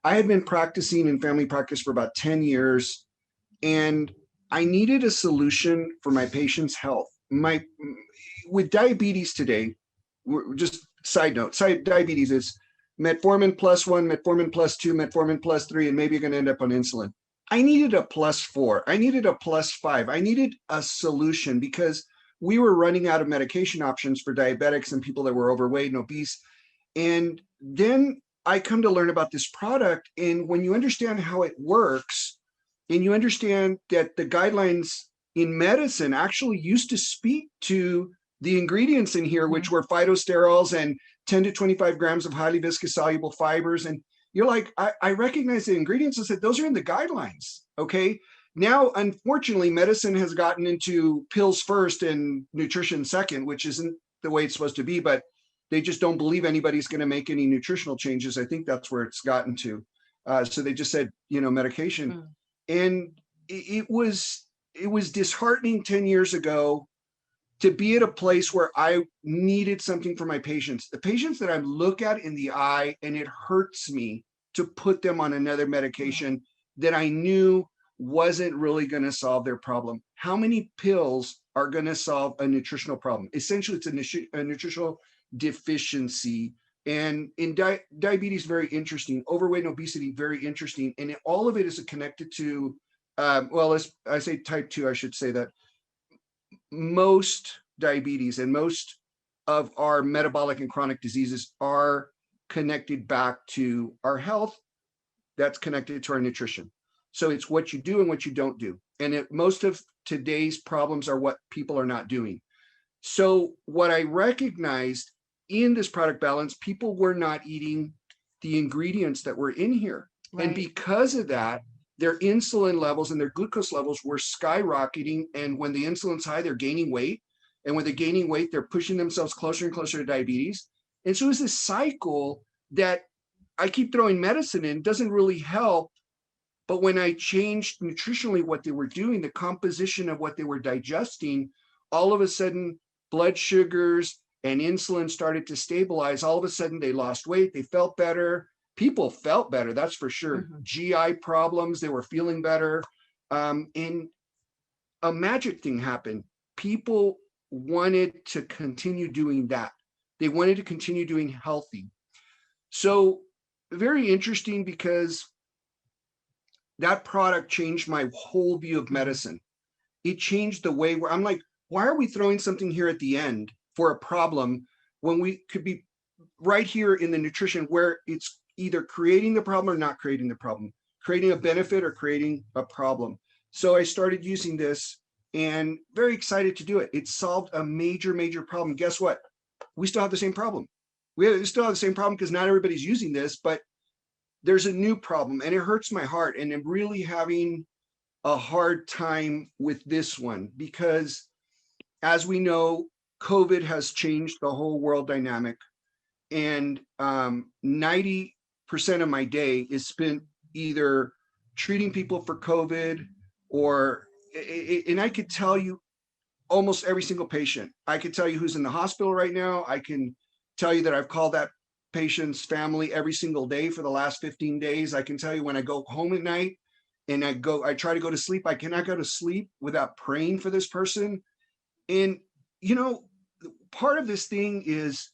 I had been practicing in family practice for about 10 years, and I needed a solution for my patient's health. With diabetes today, just side note, diabetes is metformin plus one, metformin plus two, metformin plus three, and maybe you're going to end up on insulin. I needed a plus four. I needed a plus five. I needed a solution because we were running out of medication options for diabetics and people that were overweight and obese. And then I come to learn about this product. And when you understand how it works, and you understand that the guidelines in medicine actually used to speak to the ingredients in here, which were phytosterols and 10 to 25 grams of highly viscous soluble fibers. And you're like, I recognize the ingredients. I said, those are in the guidelines. Okay. Now, unfortunately, medicine has gotten into pills first and nutrition second, which isn't the way it's supposed to be, but they just don't believe anybody's going to make any nutritional changes. I think that's where it's gotten to. So they just said, medication. And it was disheartening 10 years ago to be at a place where I needed something for my patients. The patients that I look at in the eye, and it hurts me to put them on another medication that I knew wasn't really going to solve their problem. How many pills are going to solve a nutritional problem? Essentially, it's a nutritional deficiency. And in diabetes, very interesting. Overweight and obesity, very interesting. And all of it is connected to, I say type 2, I should say that most diabetes and most of our metabolic and chronic diseases are connected back to our health. That's connected to our nutrition. So it's what you do and what you don't do. And most of today's problems are what people are not doing. So what I recognized in this product balance, people were not eating the ingredients that were in here. Right. And because of that, their insulin levels and their glucose levels were skyrocketing. And when the insulin's high, they're gaining weight. And when they're gaining weight, they're pushing themselves closer and closer to diabetes. And so it's this cycle that I keep throwing medicine in, doesn't really help. But when I changed nutritionally what they were doing, the composition of what they were digesting, all of a sudden blood sugars and insulin started to stabilize. All of a sudden they lost weight, they felt better. People felt better, that's for sure. GI problems, they were feeling better. And a magic thing happened. People wanted to continue doing that. They wanted to continue doing healthy. So very interesting, because that product changed my whole view of medicine. It changed the way where I'm like, why are we throwing something here at the end for a problem when we could be right here in the nutrition where it's either creating the problem or not creating the problem, creating a benefit or creating a problem. So I started using this and very excited to do it. It solved a major, major problem. Guess what? We still have the same problem. We still have the same problem because not everybody's using this, but there's a new problem and it hurts my heart. And I'm really having a hard time with this one because, as we know, COVID has changed the whole world dynamic. And 90% of my day is spent either treating people for COVID and I could tell you almost every single patient. I could tell you who's in the hospital right now. I can tell you that I've called that patient's family every single day for the last 15 days. I can tell you when I go home at night and I try to go to sleep, I cannot go to sleep without praying for this person. And, part of this thing is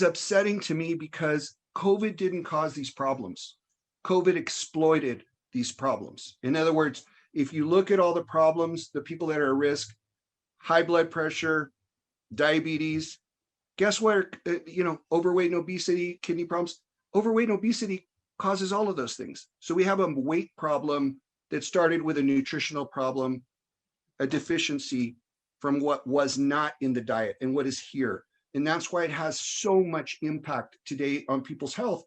upsetting to me because COVID didn't cause these problems. COVID exploited these problems. In other words, if you look at all the problems, the people that are at risk, high blood pressure, diabetes, guess what? Overweight and obesity, kidney problems, overweight and obesity causes all of those things. So we have a weight problem that started with a nutritional problem, a deficiency from what was not in the diet and what is here. And that's why it has so much impact today on people's health,